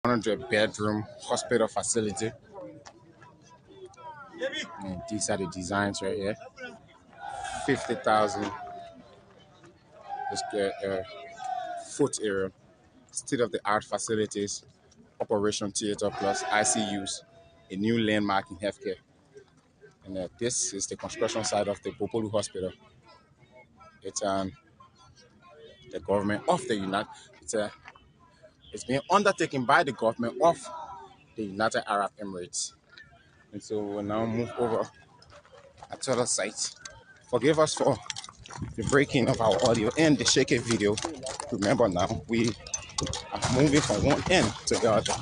100-bedroom hospital facility. And these are the designs right here. 50,000 square foot area, state-of-the-art facilities, operation theater plus ICUs, a new landmark in healthcare. And this is the construction side of the Gbopolu Hospital. It's the government of the United. It's being undertaken by the government of the United Arab Emirates. And so we'll now move over to the site. Forgive us for the breaking of our audio and the shaky video. Remember now, we are moving from one end to the other.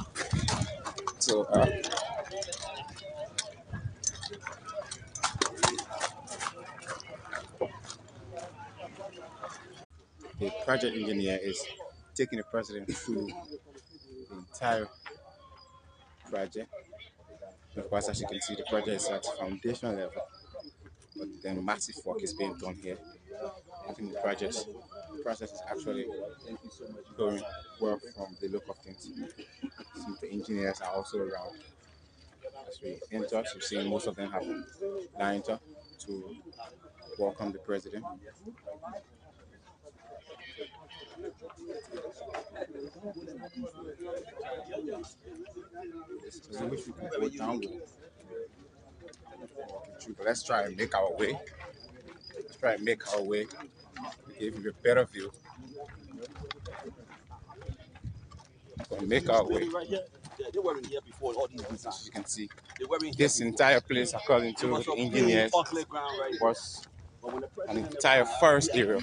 So the project engineer is taking the president through the entire project. Of course, as you can see, the project is at foundation level, but then massive work is being done here. I think the process is actually going well from the look of things. Since the engineers are also around. As we enter, we've seen most of them have lined up to welcome the president. I wish we could go downward. But let's try and make our way. Let's try and make our way to give you a better view. We'll make our way. They weren't here before all these designs. As you can see, this entire place, according to the engineers, was an entire forest area.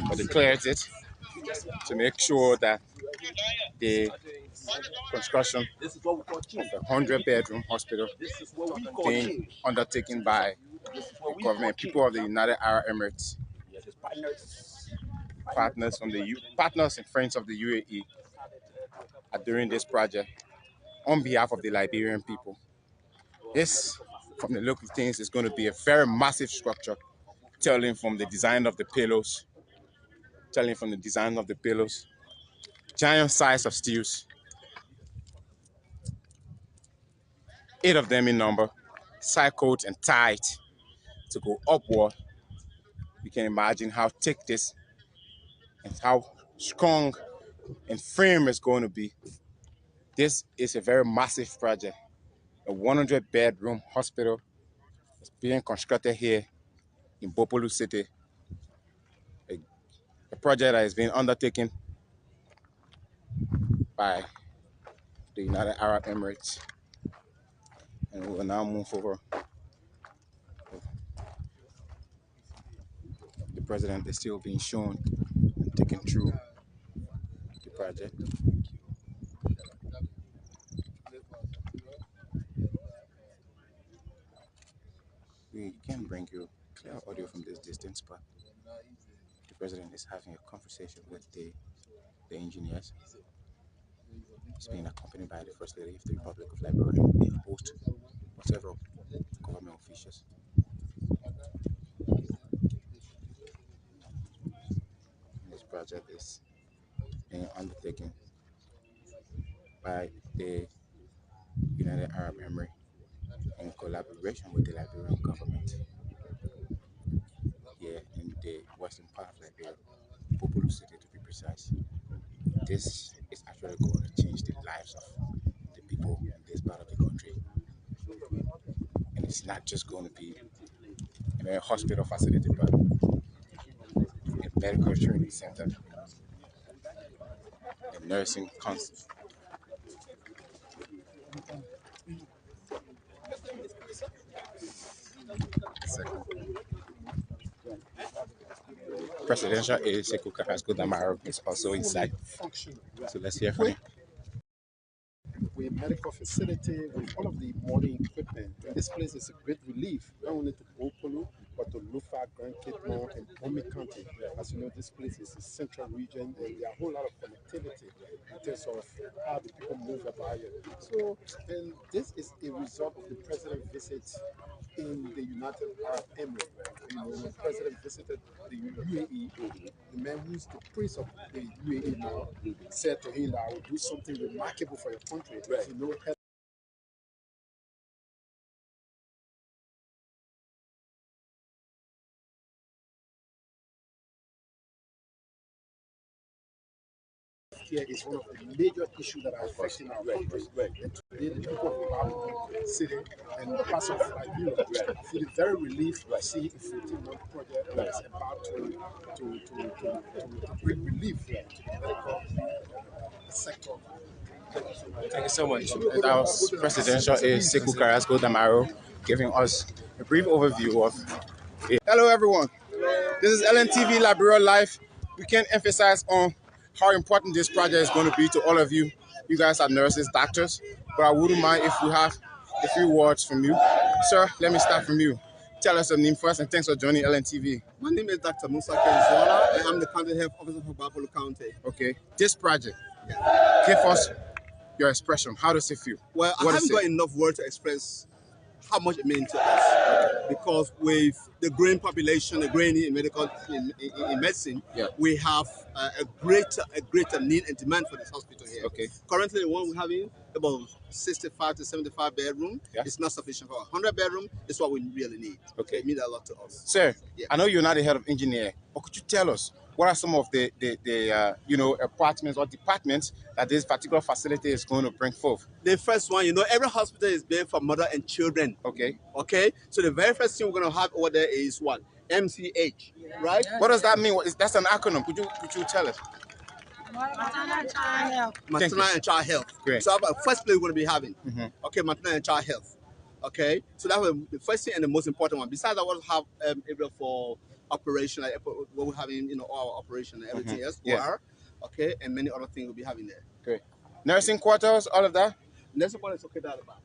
But they cleared it to make sure that the construction of the 100-bedroom hospital being undertaken by the government, people of the United Arab Emirates, partners and friends of the UAE are doing this project on behalf of the Liberian people. This, from the look of things, is going to be a very massive structure, telling from the design of the pillars, giant size of steels, 8 of them in number, cycled and tied to go upward. You can imagine how thick this and how strong and firm it's going to be. This is a very massive project. A 100-bedroom hospital is being constructed here in Gbopolu City. A project that is being undertaken by the United Arab Emirates. And we will now move over. The president is still being shown and taken through the project. We can bring you clear audio from this distance, but the president is having a conversation with the engineers. He's being accompanied by the First Lady of the Republic of Liberia, a host of several government officials. This project is being undertaken by the United Arab Emirates in collaboration with the Liberian government here in the western part of Liberia, Gbopolu City to be precise. This is actually going to change the lives of the people in this part of the country. And it's not just going to be a hospital facility, but a medical training center, a nursing council. Presidential aide Sekou Carrasco Damaro is also inside. So let's hear from him. With medical facility, with all of the modern equipment. And this place is a great relief, not only to Gbopolu, but to Lufa, Grand Kitmon, and Bomi County. As you know, this place is a central region, and there are a whole lot of connectivity in terms of how the people move about here. So, and this is a result of the president's visit in the United Arab Emirates. You know, when the president visited the UAE, the man who's the prince of the UAE now said to him that I will do something remarkable for your country. You know, here is one of the major issues that are affecting our country. And today, the people of Gbopolu city and parts of Europe feel very relieved to see a 14-month project that is about to bring relief to the medical sector. Thank you so much. That was Presidential Aide Sekou Carrasco Damaro giving us a brief overview of it. Hello, everyone. This is LNTV Liberia Live. We can't emphasize on how important this project is going to be to all of you. You guys are nurses, doctors, but I wouldn't mind if we have a few words from you. Sir, let me start from you. Tell us your name first, and thanks for joining LNTV. My name is Dr. Musa Kenzola, and I'm the County Health Officer for Gbopolu County. Okay, this project, give us your expression. How does it feel? Well, I haven't got enough words to express how much it means to us, because with the growing population, the growing need in medicine, we have a greater need and demand for this hospital here. Okay. Currently, the one we're having about 65 to 75 bedroom. It's not sufficient for 100 bedroom. It's what we really need. Okay. It means a lot to us. Sir, I know you're not the head of engineer, but could you tell us what are some of the apartments or departments that this particular facility is going to bring forth? The first one, every hospital is built for mother and children. Okay. Okay. So the very first thing we're going to have over there is what? MCH, right? What does that mean? That's an acronym. Could you tell us? Maternal and child health. Great. So that's the first place we're going to be having. Okay, maternal and child health. Okay, so that was the first thing and the most important one. Besides, I want to have area for operation, like what we're having, all our operation and everything else. Okay, and many other things we'll be having there. Great. Nursing quarters, all of that. Nursing quarters, okay, that's about.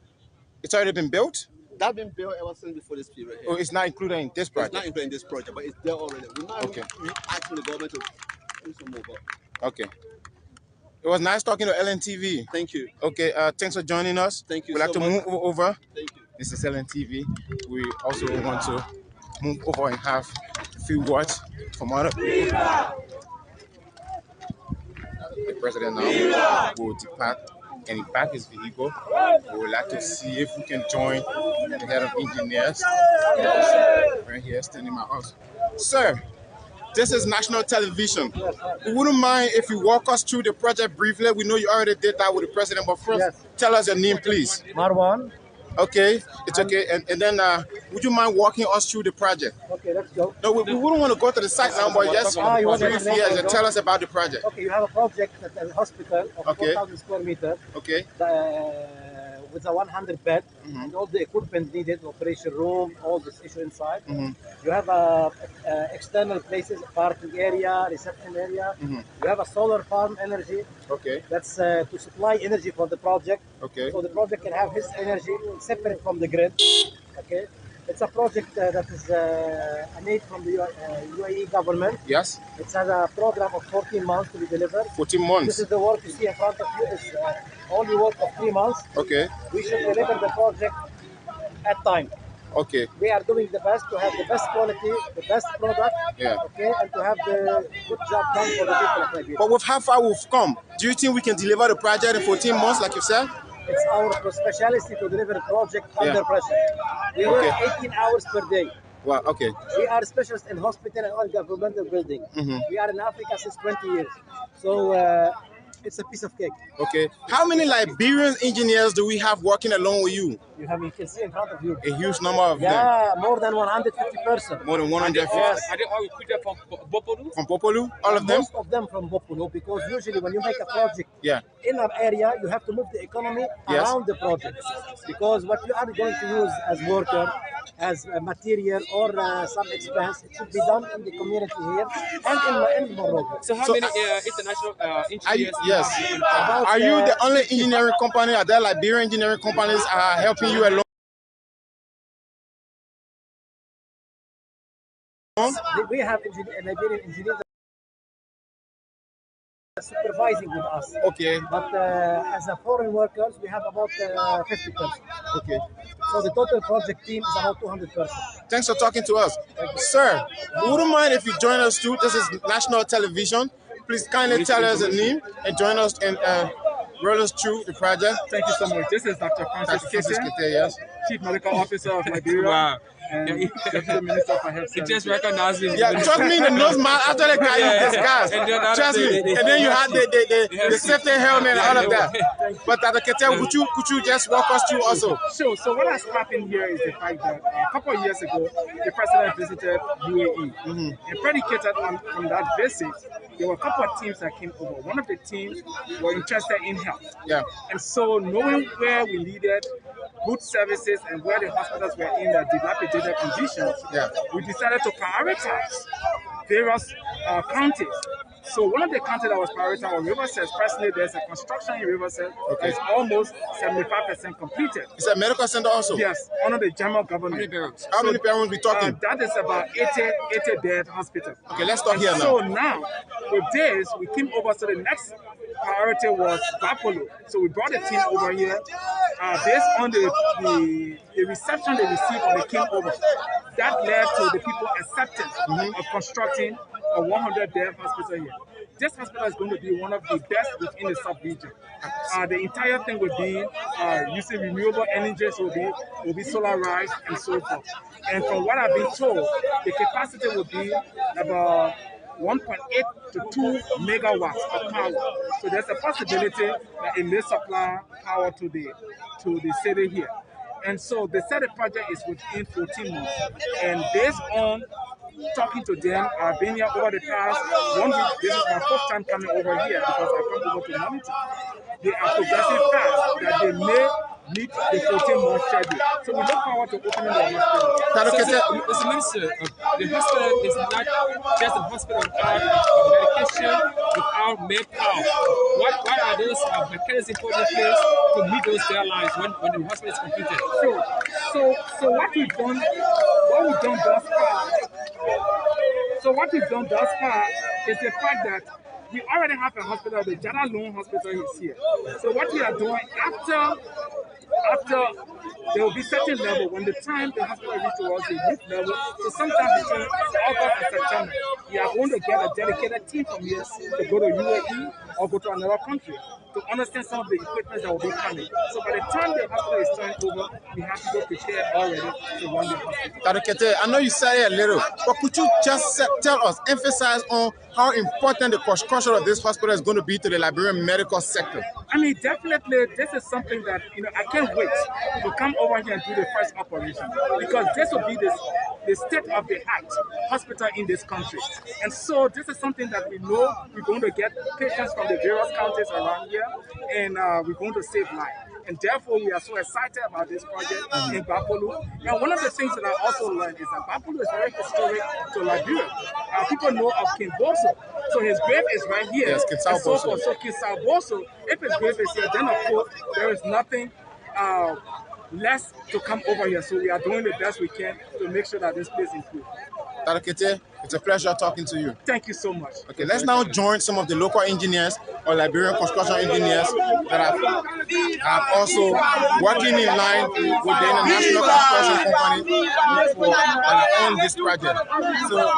It's already been built. That's been built ever since before this period here. Oh, it's not included in this project. It's not included in this project, but it's there already. We're not asking the government to do some more. Okay. It was nice talking to LNTV. Thank you. Okay, thanks for joining us. Thank you. We'd like to move over. Thank you. This is LNTV. We also want to move over and have a few words from other people. The president now will depart and he park his vehicle. We would like to see if we can join the head of engineers right here standing by us. Sir, this is national television. We wouldn't mind if you walk us through the project briefly. We know you already did that with the president, but first, tell us your name, please. Marwan. Okay, it's okay. And then, would you mind walking us through the project? Okay, let's go. No, we wouldn't want to go to the site now, but just briefly, tell us about the project. Okay, you have a project at a hospital of 4,000 square meters. Okay. With a 100 bed, and all the equipment needed, operation room, all this issue inside. You have external places, parking area, reception area. You have a solar farm energy. Okay. That's to supply energy for the project. Okay. So the project can have his energy separate from the grid. Okay. It's a project that is an aid from the UAE government. Yes. It has a program of 14 months to be delivered. 14 months. This is the work you see in front of you. Is only work of 3 months. Okay. We should deliver the project at time. Okay. We are doing the best to have the best quality, the best product. Yeah. Okay, and to have the good job done for the people of Nigeria. But with how far we've come, do you think we can deliver the project in 14 months, like you said? It's our specialty to deliver a project under pressure. We work 18 hours per day. Wow, okay. We are specialists in hospital and all governmental building. We are in Africa since 20 years. So it's a piece of cake. Okay. How many Liberian engineers do we have working along with you? You can see in front of you. A huge number of them. Yeah, more than 150 persons. More than 150. Yes. Are they all recruited from Gbopolu? From Gbopolu? All of them? Most of them from Gbopolu, because usually when you make a project Yeah. in an area, you have to move the economy around the project. Because what you are going to use as worker, as material or some expense, it should be done in the community here and in Morocco. So how many international engineers? Yes. Are you the only engineering company? Are there Liberian engineering companies helping you along? We have Liberian engineers supervising with us. Okay. But as a foreign workers, we have about 50%. Okay. So the total project team is about 200%. Thanks for talking to us. Sir, we wouldn't mind if you join us too. This is national television. Please kindly tell us the name and join us and roll us through the project. Thank you so much. This is Dr. Francis Dr. Francis Kete, Kete, yes. Chief Medical Officer of Liberia. Wow. And Deputy Minister for Health He Services. just recognized me. Yeah, trust me, the nose mask after the guy you discussed. And then after Trust me. And then you had the safety helmet and all of that. But Dr. Kete, could you just walk us through also? Sure. So what has happened here is the fact that a couple of years ago, the president visited UAE. And predicated on that visit, there were a couple of teams that came over. One of the teams were interested in health. Yeah. And so knowing where we needed good services and where the hospitals were in the dilapidated conditions, Yeah. we decided to prioritize various counties. So one of the counties that was prioritized was Riverside. Personally, there's a construction in Riverside Okay. that's almost 75% completed. It's a medical center also. Yes, under the general government. How many parents we talking? That is about 80 bed hospital. Okay, let's talk here now. So now, with this, we came over. So the next priority was Gbopolu. So we brought the team over here based on the reception they received when they came over. That led to the people accepting of constructing a 100-bed hospital here. This hospital is going to be one of the best within the sub-region. The entire thing will be using renewable energies, will be solarized and so forth. And from what I've been told, the capacity will be about 1.8 to 2 megawatts of power. So there's a possibility that it may supply power to the city here. And so they said the project is within 14 months. And based on talking to them, I've been here over the past 1 week. This is my first time coming over here because I come over to monitor. They are progressing fast that they may meet the 14-month schedule. So we look forward to opening the hospital. So, Mr. Minister, the hospital is not just a hospital without medication, without manpower. What are those mechanisms put in place to meet those deadlines when the hospital is completed? So what we've done thus far is the fact that we already have a hospital, the Jada Loan Hospital is here. So what we are doing after there will be certain level, when the time the hospital reaches towards the youth level, so sometime between August and September, we are going to get a dedicated team from here to go to UAE or go to another country to understand some of the equipment that will be coming. So by the time the hospital is turned over, we have to go prepared already to run the hospital. Dr. Kete, I know you said it a little, but could you just tell us, emphasize on how important the construction of this hospital is going to be to the Liberian medical sector? I mean, definitely, this is something that, I can't wait to come over here and do the first operation, because this will be the state-of-the-art hospital in this country. And so this is something that we know we're going to get patients from the various counties around here, and we're going to save lives. And therefore, we are so excited about this project in Gbopolu. And one of the things that I also learned is that Gbopolu is very historic to Liberia. People know of King Boso. So his grave is right here. Yes, King Sao Boso. So King Sao Boso, if his grave is here, then of course, there is nothing less to come over here. So we are doing the best we can to make sure that this place is good. Dr. Kete, it's a pleasure talking to you. Thank you so much. Okay, let's now join some of the local engineers or Liberian construction engineers that are also working in line with the international construction company on this project. So,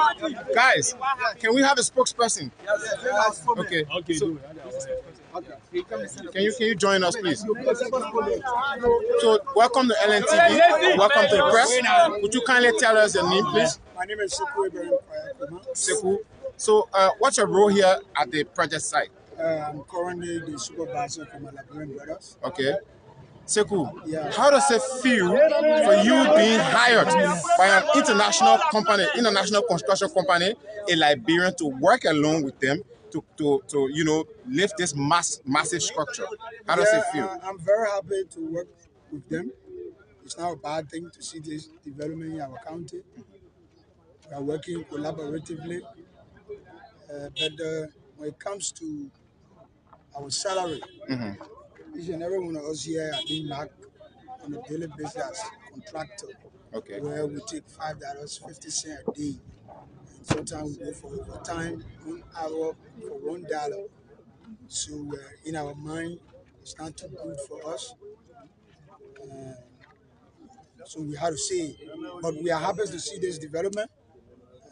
guys, can we have a spokesperson? Okay. Can you join us, please? So, welcome to LNTV. Welcome to the press. Would you kindly tell us your name, please? My name is Sekou. Sekou. So, what's your role here at the project site? I'm currently the supervisor for my Liberian brothers. Okay. Sekou, Yeah. how does it feel for you being hired by an international company, international construction company, a Liberian, to work along with them to lift this massive structure? How does it feel? I'm very happy to work with them. It's not a bad thing to see this development in our county. We are working collaboratively. But when it comes to our salary, each and every one of us here are being marked on a daily basis as contractor, Okay. where we take $5.50 a day Sometimes we go for overtime, 1 hour for $1. So in our mind, it's not too good for us. So we have to say it. But we are happy to see this development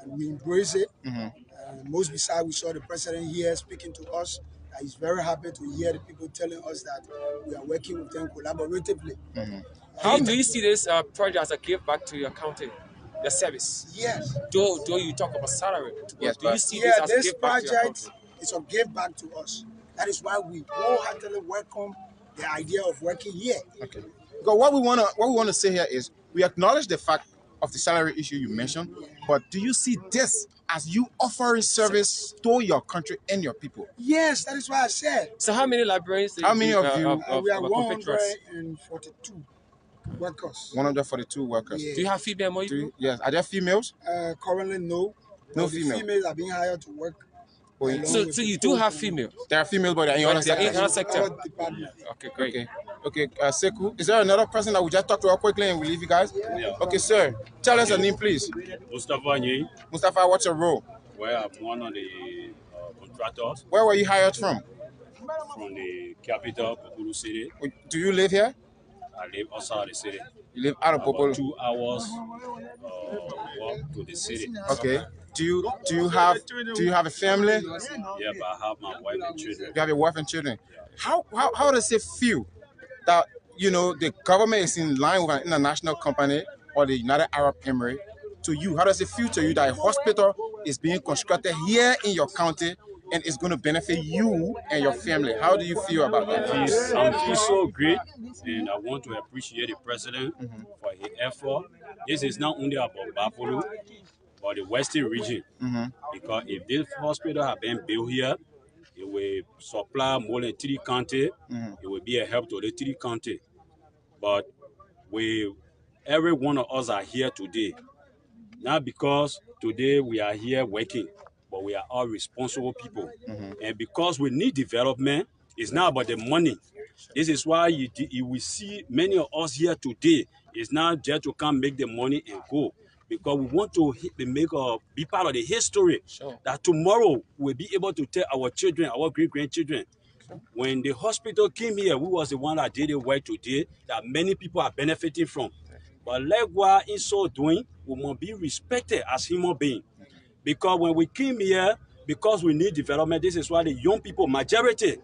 and we embrace it. Most besides, we saw the president here speaking to us. He's very happy to hear the people telling us that we are working with them collaboratively. How do you see this project as a give back to your county, the service? Yes. Though you talk about salary, Yes, do you see this as a give back to your project country? is a give back to us. That is why we wholeheartedly welcome the idea of working here. Okay. Because what we want to say here is we acknowledge the fact of the salary issue you mentioned, but do you see this as you offering service to your country and your people? Yes, that is why I said. So how many librarians? How many of you? We are complete trust? 142 workers. 142 workers. Yeah. Do you have female more? Yes. Are there females? Currently, no. No The female. females are being hired to work. along So with you the do have full-time females. There are females, but they're in other They're in sectors. other sector. other department. Okay, great. Okay. Sekou, is there another person that we just talk to her quickly and we leave you guys? Yeah. Okay, sir. Tell us your name, please. Mustafa Nyi, Mustafa, what's your role? where I'm one of the contractors Where were you hired from? from the capital, Gbopolu City. Do you live here? I live outside the city. You live out of About Gbopolu. 2 hours walk to the city. Okay. Do you have a family? Yeah, but I have my wife and children. You have a wife and children. How does it feel that the government is in line with an international company or the United Arab Emirates? To you, how does it feel to you that a hospital is being constructed here in your county and it's going to benefit you and your family? How do you feel about that? I feel so great, and I want to appreciate the president for his effort. This is not only about Gbopolu, but the western region. Because if this hospital had been built here, it will supply more than 3 counties. It will be a help to the 3 counties. But every one of us are here today, not because today we are here working, but we are all responsible people. And because we need development, it's not about the money. This is why you will see many of us here today. It's not just to come make the money and go. Because we want to be part of the history. Sure. That tomorrow we'll be able to tell our children, our great-grandchildren. When the hospital came here, we was the one that did the work today that many people are benefiting from. But likewise, in so doing, we must be respected as human beings. Because when we came here, because we need development, this is why the young people, majority,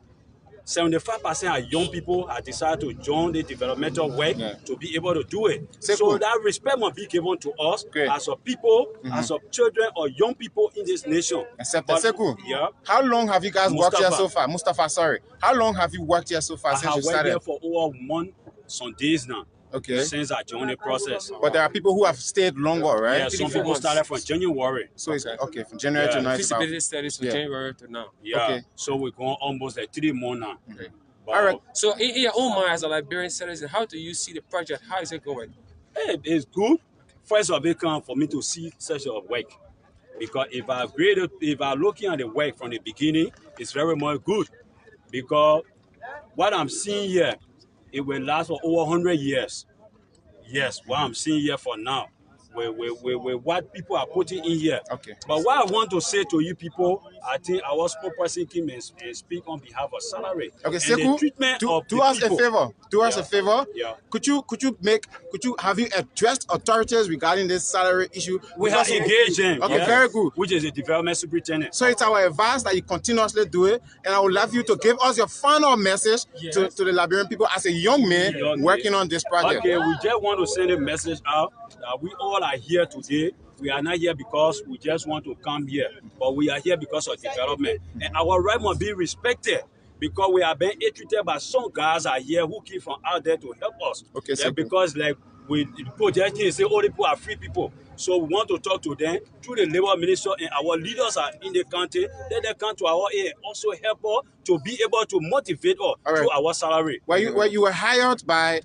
75% are young people have decided to join the developmental work to be able to do it. So that respect must be given to us as a people, as a children or young people in this nation. Sekou, yeah. how long have you guys worked here so far? Mustafa, sorry. How long have you worked here so far since you I have worked started? here for over some days now. Okay. Since I joined the process. But there are people who have stayed longer, right? Yeah, some people started from January. So it's okay from January to now. Feasibility studies from January to now. Yeah. Okay. So we're going almost like 3 months now. Okay. But All right. So in your own mind as a Liberian citizen, how do you see the project? How is it going? It's good. First of it come for me to see such a work. Because if I looking at the work from the beginning, it's very much good. Because what I'm seeing here, it will last for over 100 years. Yes, what I'm seeing here for now, with what people are putting in here. Okay. But what I want to say to you people, I think our spokesperson came and speak on behalf of salary. Okay, and Sekou, the treatment do of the us people. a favor. Do us a favor. Yeah. Could you have you addressed authorities regarding this salary issue? We have engaged them. Okay, yes, very good. Which is the development superintendent. So it's our advice that you continuously do it, and I would love you to give us your final message to the Liberian people as a young man working on this project. Okay, we just want to send a message out that we all are here today. We are not here because we just want to come here, but we are here because of development. And our right must be respected because we are being treated by some guys are here who came from out there to help us. Okay, yeah, because like we project say all the people are free people. So we want to talk to them through the labor minister, and our leaders are in the country. Let them come to our aid, also help us to be able to motivate us through our salary. Were you were hired by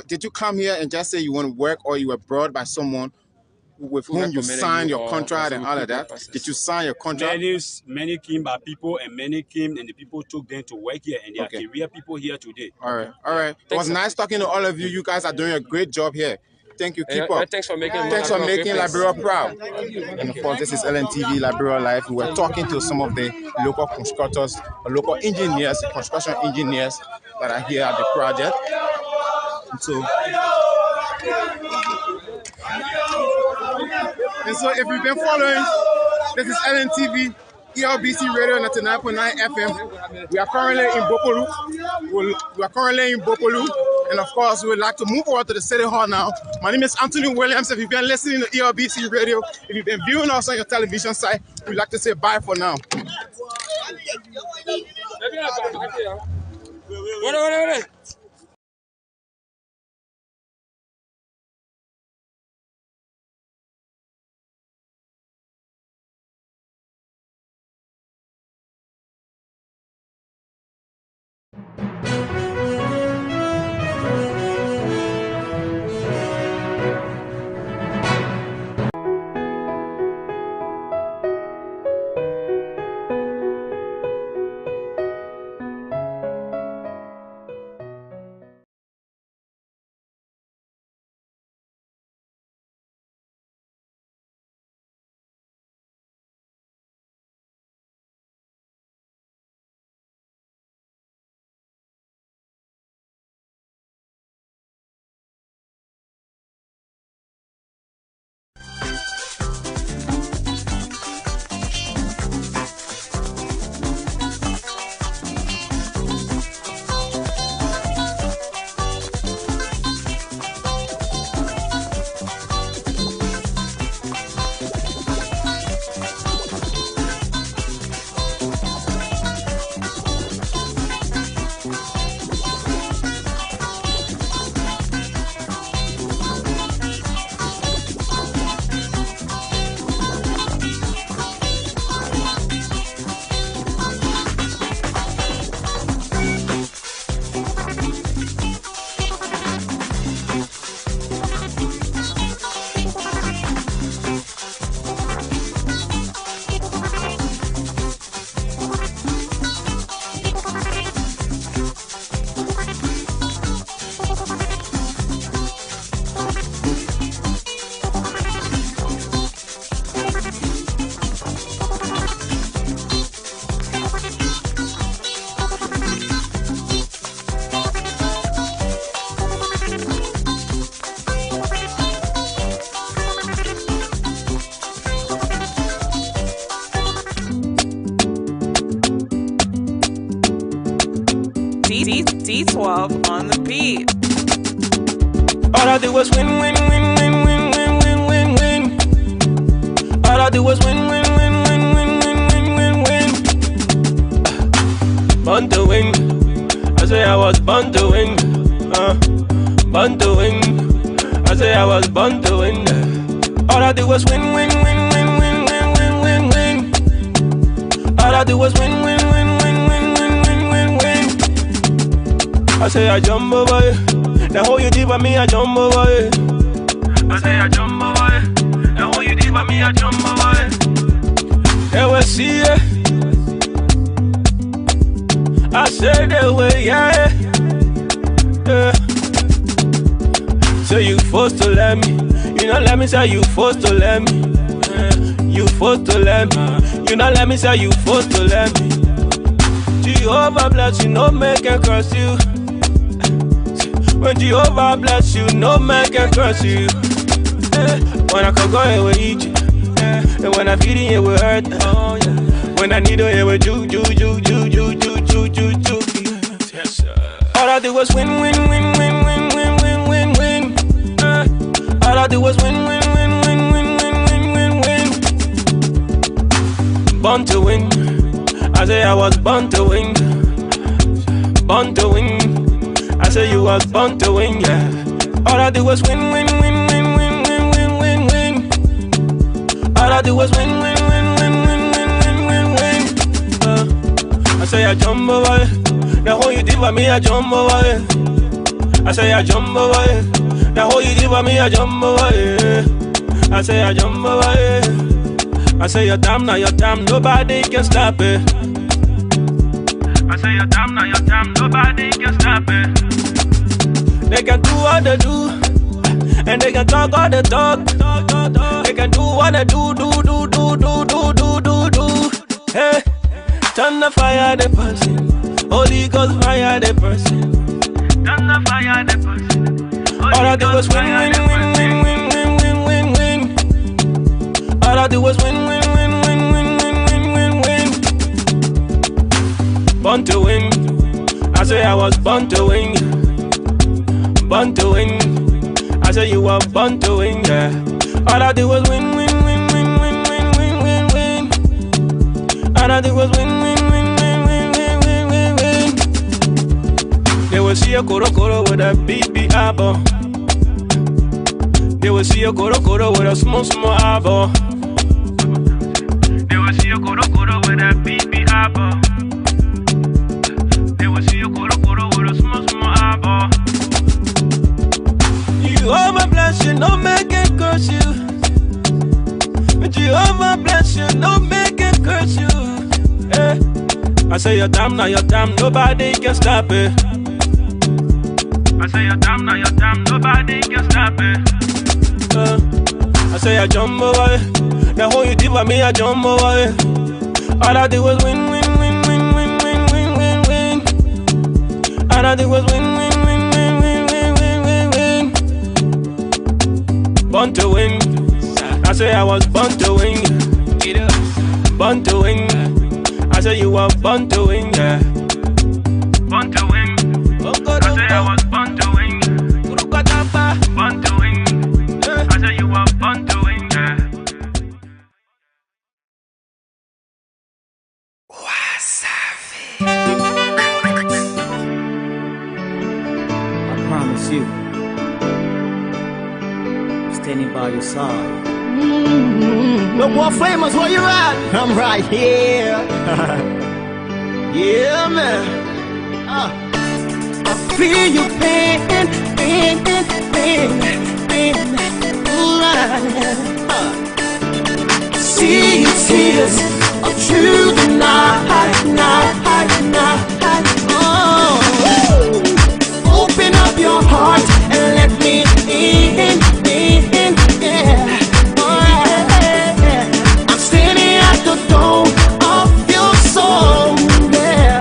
did you come here and just say you want to work, or you were brought by someone with whom you signed your contract and all of that? Did you sign your contract? Many came by people, and many came and the people took them to work here, and they are career people here today. All right. It was nice talking to all of you. You guys are doing a great job here. Thank you. Keep up. Thanks for making Liberia proud. And of course, this is LNTV Liberia Live. We were talking to some of the local constructors, local engineers, construction engineers that are here at the project. And so if you've been following, this is LNTV, ELBC Radio 99.9 FM. We are currently in Gbopolu. And of course, we would like to move over to the City Hall now. My name is Anthony Williams. If you've been listening to ELBC Radio, if you've been viewing us on your television site, we'd like to say bye for now. D12 on the beat. All I do was win, win, win, win, win, win, win, win, win. All I do was win, win, win, win, win, win, win, win, win. Born to win. I say I was born to win. Born to win. I say I was born to win. All I do was win, win, win, win, win, win, win, win, win. All I do was win, win, win, win, win, win, win, win, win. I say I jump over it. The whole you did by me, I jump over it. I say I jump over it. The whole you did by me, I jump over it. They will see it. I say they will, yeah. So you forced to let me. You not let me say you forced to let me. You forced to let me. You not let me say you forced to let me. Jehovah bless you, no man can curse you. When Jehovah bless you, no man can curse you. When I can go here with eat you. And when I feed it, it will hurt. When I need it, it will ju. Yes, sir. All I do was win, win, win, win, win, win, win, win, win. All I do was win, win, win, win, win, win, win, win, win. Born to win. I say I was born to win. Born to win. I say you was born to win, yeah. All I do was win, win, win, win, win, win, win, win, win. All I do was win, win, win, win, win, win, win, win, win. I say I jump over it. The whole you did by me, I jump over it. I say I jump over it. The whole you did by me, I jump over it. I say I jump over it. I say your time, now your time, nobody can stop it. I say your time, now your time, nobody can stop it. They can do what they do, And they can talk all the talk. They can do what they do. Hey, turn the fire the person. Holy Ghost fire the person. Turn the fire the person. All I do is win. All I do is win. Born to win. I say I was born to win. Born to win. I say you were born to win, yeah. All I do was win. All I do was win. They will see a koro with a big apple. They will see a koro with a small apple. They will see a koro with a big apple. They will see a koro with a small apple. You are my blessing, no man can curse you. But you are my blessing, no man can curse you. Yeah. I say your time, now your time, nobody can stop it. I say your time, now your time, nobody can stop it. I say I jump over it. The whole you did for me, I jump over it. All I did was win. All I did was win. Born to win. I say I was born to win. Born to win. I say you were born to win, yeah. Born to win. I say I was born to win. Born to win. I say you were born to win, yeah. I promise you, standing by your side. Look what famous, where you at? I'm right here. Yeah, man. I feel you pain. See your tears of through the night. Oh, open up your heart and let me in. Yeah. I'm standing at the door of your soul. Yeah.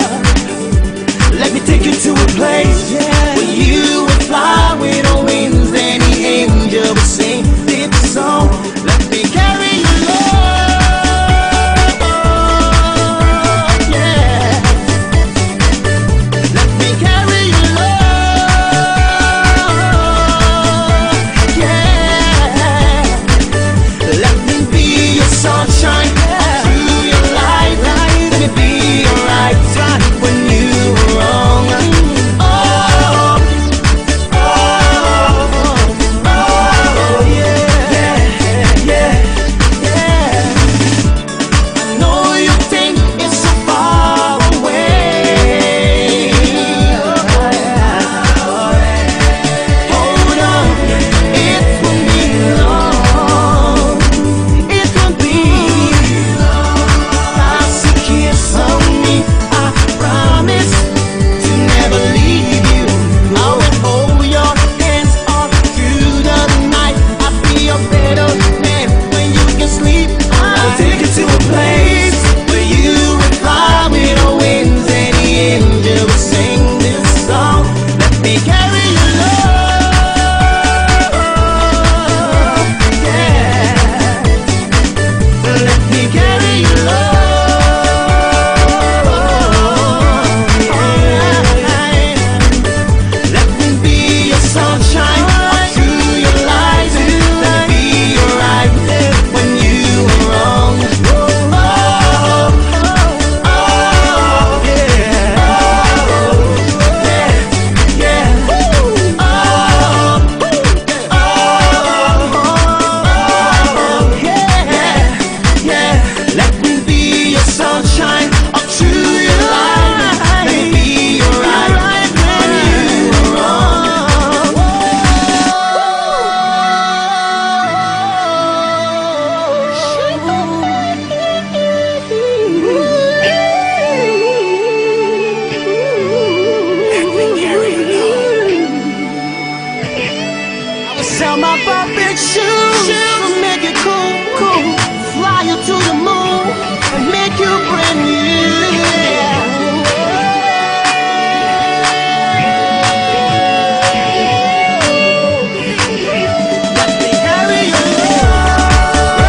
Let me take you to a place where you would fly with the winds and the angel would sing this song. Let me carry your love. Yeah. Let me carry your love. Yeah. Let me be your sunshine through your light. Let me be your right when you were wrong. Oh, yeah. I know you think it's so far away. Hold on, it won't be long. It won't be long. I'll seek kiss on me. I promise to never leave you. I will hold your hands all through the night. I'll be your better man when you can sleep. I'll take you to a place where you will fly with the winds and the angels will sing this song. Let me carry you.